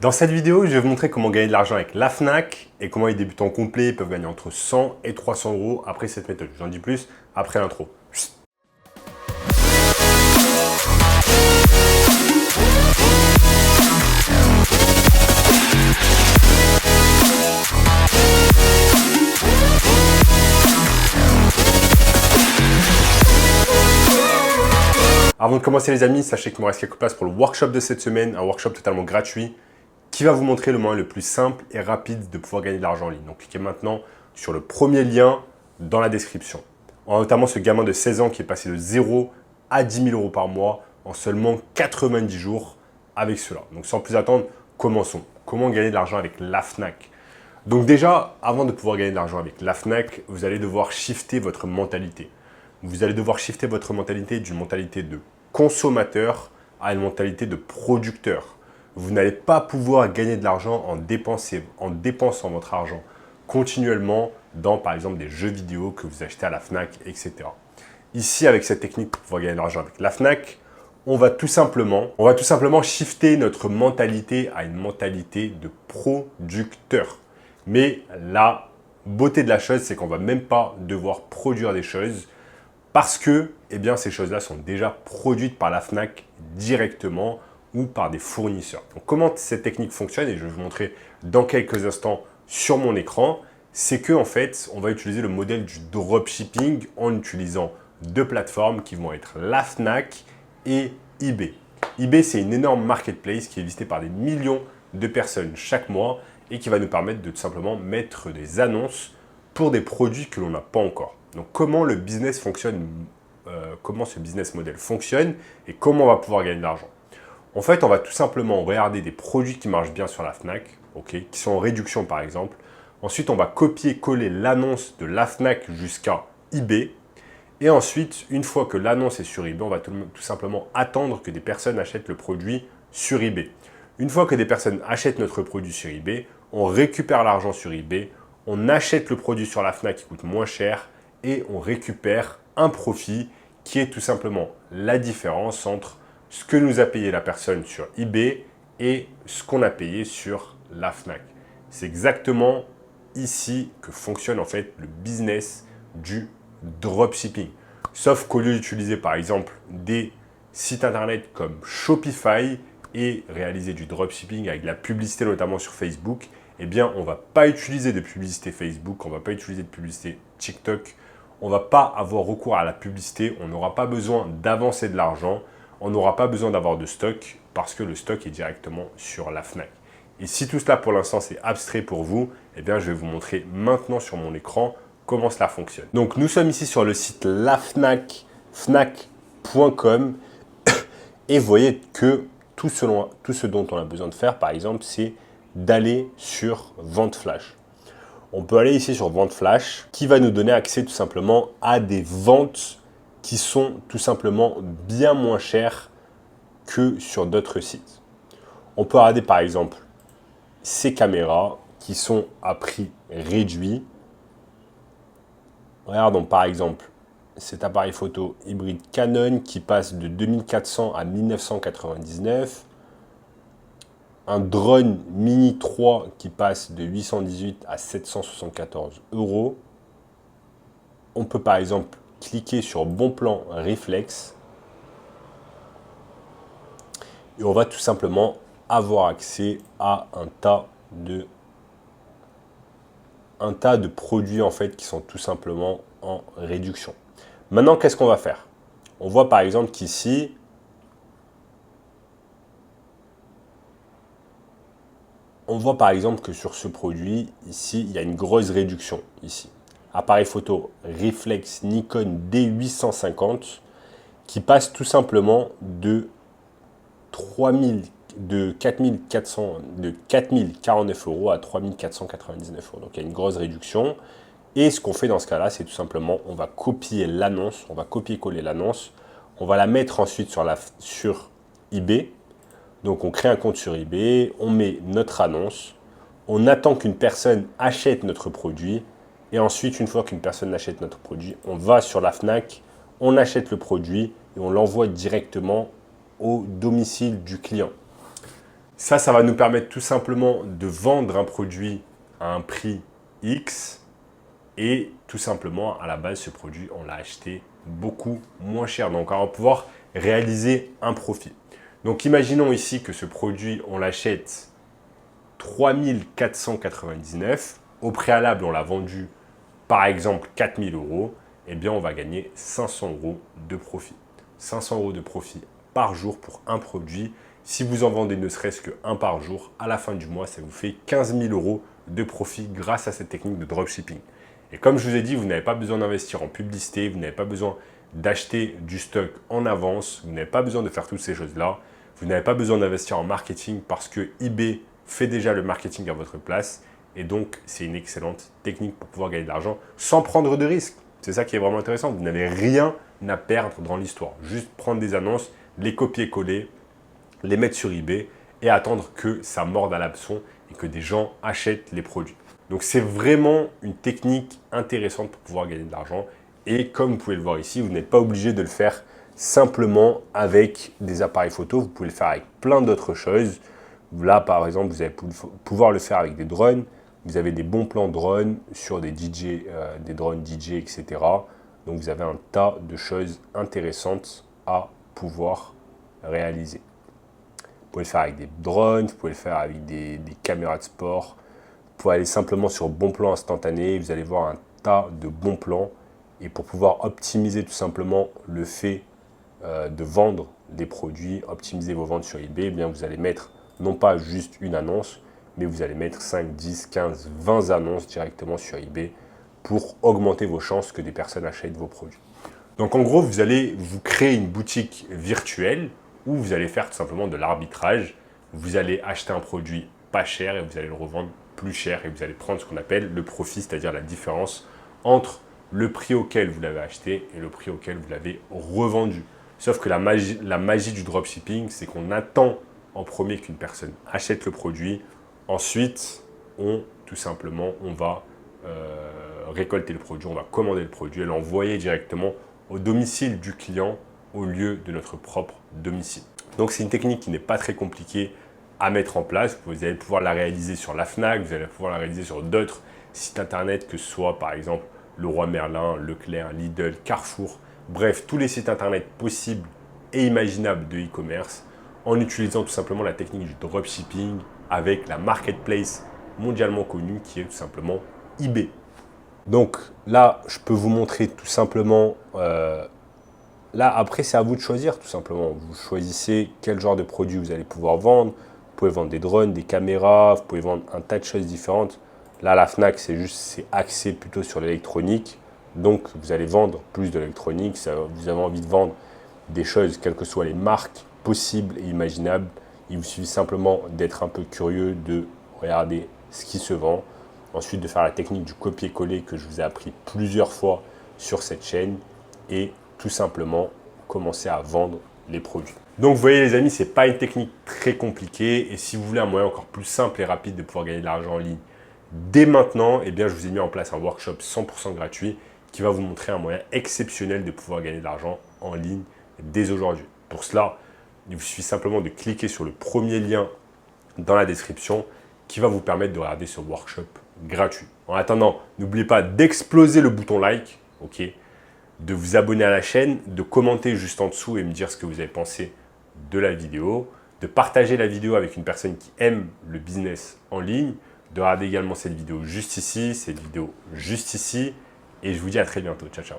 Dans cette vidéo, je vais vous montrer comment gagner de l'argent avec la Fnac et comment les débutants complets peuvent gagner entre 100 et 300 euros après cette méthode. J'en dis plus après l'intro. Avant de commencer les amis, sachez qu'il me reste quelques places pour le workshop de cette semaine, un workshop totalement gratuit qui va vous montrer le moyen le plus simple et rapide de pouvoir gagner de l'argent en ligne. Donc cliquez maintenant sur le premier lien dans la description. On a notamment ce gamin de 16 ans qui est passé de 0 à 10 000 euros par mois en seulement 90 jours avec cela. Donc sans plus attendre, commençons. Comment gagner de l'argent avec la Fnac? Donc déjà, avant de pouvoir gagner de l'argent avec la Fnac, vous allez devoir shifter votre mentalité. Vous allez devoir shifter votre mentalité d'une mentalité de consommateur à une mentalité de producteur. Vous n'allez pas pouvoir gagner de l'argent en dépensant votre argent continuellement dans, par exemple, des jeux vidéo que vous achetez à la Fnac, etc. Ici, avec cette technique pour pouvoir gagner de l'argent avec la Fnac, on va tout simplement shifter notre mentalité à une mentalité de producteur. Mais la beauté de la chose, c'est qu'on ne va même pas devoir produire des choses parce que ces choses-là sont déjà produites par la Fnac directement ou par des fournisseurs. Donc, comment cette technique fonctionne, et je vais vous montrer dans quelques instants sur mon écran, c'est qu'en fait, on va utiliser le modèle du dropshipping en utilisant deux plateformes qui vont être la Fnac et eBay. eBay, c'est une énorme marketplace qui est visitée par des millions de personnes chaque mois et qui va nous permettre de tout simplement mettre des annonces pour des produits que l'on n'a pas encore. Donc, comment le business fonctionne, comment ce business model fonctionne et comment on va pouvoir gagner de l'argent. En fait, on va tout simplement regarder des produits qui marchent bien sur la Fnac, qui sont en réduction par exemple. Ensuite, on va copier-coller l'annonce de la Fnac jusqu'à eBay. Et ensuite, une fois que l'annonce est sur eBay, on va tout simplement attendre que des personnes achètent le produit sur eBay. Une fois que des personnes achètent notre produit sur eBay, on récupère l'argent sur eBay, on achète le produit sur la Fnac qui coûte moins cher et on récupère un profit qui est tout simplement la différence entre ce que nous a payé la personne sur eBay et ce qu'on a payé sur la Fnac. C'est exactement ici que fonctionne en fait le business du dropshipping. Sauf qu'au lieu d'utiliser par exemple des sites internet comme Shopify et réaliser du dropshipping avec de la publicité notamment sur Facebook, on ne va pas utiliser de publicité Facebook, on ne va pas utiliser de publicité TikTok, on ne va pas avoir recours à la publicité, on n'aura pas besoin d'avancer de l'argent, on n'aura pas besoin d'avoir de stock parce que le stock est directement sur la Fnac. Et si tout cela pour l'instant c'est abstrait pour vous, je vais vous montrer maintenant sur mon écran comment cela fonctionne. Donc nous sommes ici sur le site lafnac, fnac.com et vous voyez que tout ce dont on a besoin de faire par exemple c'est d'aller sur Vente Flash. On peut aller ici sur Vente Flash qui va nous donner accès tout simplement à des ventes qui sont tout simplement bien moins chères que sur d'autres sites. On peut regarder par exemple ces caméras qui sont à prix réduit. Regardons par exemple cet appareil photo hybride Canon qui passe de 2400 à 1999. Un drone Mini 3 qui passe de 818 à 774 euros. On peut par exemple cliquer sur Bon Plan Réflexe. Et on va tout simplement avoir accès à un tas de produits en fait qui sont tout simplement en réduction. Maintenant, qu'est-ce qu'on va faire? On voit par exemple qu'ici, on voit par exemple que sur ce produit, ici, il y a une grosse réduction. Ici, appareil photo réflexe Nikon D850 qui passe tout simplement de 4049 euros à 3499 euros. Donc il y a une grosse réduction. Et ce qu'on fait dans ce cas-là, c'est tout simplement, on va copier l'annonce, on va copier-coller l'annonce, on va la mettre ensuite sur eBay. Donc on crée un compte sur eBay, on met notre annonce, on attend qu'une personne achète notre produit et ensuite, une fois qu'une personne achète notre produit, on va sur la Fnac, on achète le produit et on l'envoie directement au domicile du client. Ça va nous permettre tout simplement de vendre un produit à un prix X et tout simplement, à la base, ce produit, on l'a acheté beaucoup moins cher. Donc, on va pouvoir réaliser un profit. Donc, imaginons ici que ce produit, on l'achète 3 499. Au préalable, on l'a vendu, par exemple, 4 000 euros. Eh bien, on va gagner 500 euros de profit. 500 euros de profit par jour pour un produit. Si vous en vendez ne serait-ce qu'un par jour, à la fin du mois, ça vous fait 15 000 euros de profit grâce à cette technique de dropshipping. Et comme je vous ai dit, vous n'avez pas besoin d'investir en publicité, vous n'avez pas besoin d'acheter du stock en avance, vous n'avez pas besoin de faire toutes ces choses-là. Vous n'avez pas besoin d'investir en marketing parce que eBay fait déjà le marketing à votre place. Et donc, c'est une excellente technique pour pouvoir gagner de l'argent sans prendre de risques. C'est ça qui est vraiment intéressant. Vous n'avez rien à perdre dans l'histoire. Juste prendre des annonces, les copier-coller, les mettre sur eBay et attendre que ça morde à l'hameçon et que des gens achètent les produits. Donc, c'est vraiment une technique intéressante pour pouvoir gagner de l'argent. Et comme vous pouvez le voir ici, vous n'êtes pas obligé de le faire simplement avec des appareils photo. Vous pouvez le faire avec plein d'autres choses. Là, par exemple, vous allez pouvoir le faire avec des drones. Vous avez des bons plans drones sur des DJ, des drones DJ, etc. Donc, vous avez un tas de choses intéressantes à pouvoir réaliser. Vous pouvez le faire avec des drones, vous pouvez le faire avec des caméras de sport. Vous pouvez aller simplement sur bon plan instantané. Vous allez voir un tas de bons plans. Et pour pouvoir optimiser tout simplement le fait de vendre des produits, optimiser vos ventes sur eBay, eh bien vous allez mettre non pas juste une annonce, mais vous allez mettre 5, 10, 15, 20 annonces directement sur eBay pour augmenter vos chances que des personnes achètent vos produits. Donc en gros, vous allez vous créer une boutique virtuelle où vous allez faire tout simplement de l'arbitrage. Vous allez acheter un produit pas cher et vous allez le revendre plus cher et vous allez prendre ce qu'on appelle le profit, c'est-à-dire la différence entre le prix auquel vous l'avez acheté et le prix auquel vous l'avez revendu. Sauf que la magie du dropshipping, c'est qu'on attend en premier qu'une personne achète le produit. Ensuite, on va récolter le produit, on va commander le produit et l'envoyer directement au domicile du client au lieu de notre propre domicile. Donc, c'est une technique qui n'est pas très compliquée à mettre en place. Vous allez pouvoir la réaliser sur la Fnac, vous allez pouvoir la réaliser sur d'autres sites internet, que ce soit par exemple Leroy Merlin, Leclerc, Lidl, Carrefour, bref, tous les sites internet possibles et imaginables de e-commerce en utilisant tout simplement la technique du dropshipping avec la marketplace mondialement connue qui est tout simplement eBay. Donc là, je peux vous montrer tout simplement, là après c'est à vous de choisir tout simplement. Vous choisissez quel genre de produit vous allez pouvoir vendre. Vous pouvez vendre des drones, des caméras, vous pouvez vendre un tas de choses différentes. Là, la Fnac, c'est axé plutôt sur l'électronique. Donc, vous allez vendre plus de l'électronique. Vous avez envie de vendre des choses, quelles que soient les marques possibles et imaginables. Il vous suffit simplement d'être un peu curieux, de regarder ce qui se vend. Ensuite, de faire la technique du copier-coller que je vous ai appris plusieurs fois sur cette chaîne. Et tout simplement, commencer à vendre les produits. Donc, vous voyez les amis, ce n'est pas une technique très compliquée. Et si vous voulez un moyen encore plus simple et rapide de pouvoir gagner de l'argent en ligne, dès maintenant, eh bien, je vous ai mis en place un workshop 100% gratuit qui va vous montrer un moyen exceptionnel de pouvoir gagner de l'argent en ligne dès aujourd'hui. Pour cela, il vous suffit simplement de cliquer sur le premier lien dans la description qui va vous permettre de regarder ce workshop gratuit. En attendant, n'oubliez pas d'exploser le bouton like, ok, de vous abonner à la chaîne, de commenter juste en dessous et me dire ce que vous avez pensé de la vidéo, de partager la vidéo avec une personne qui aime le business en ligne, de regarder également cette vidéo juste ici, cette vidéo juste ici. Et je vous dis à très bientôt. Ciao, ciao.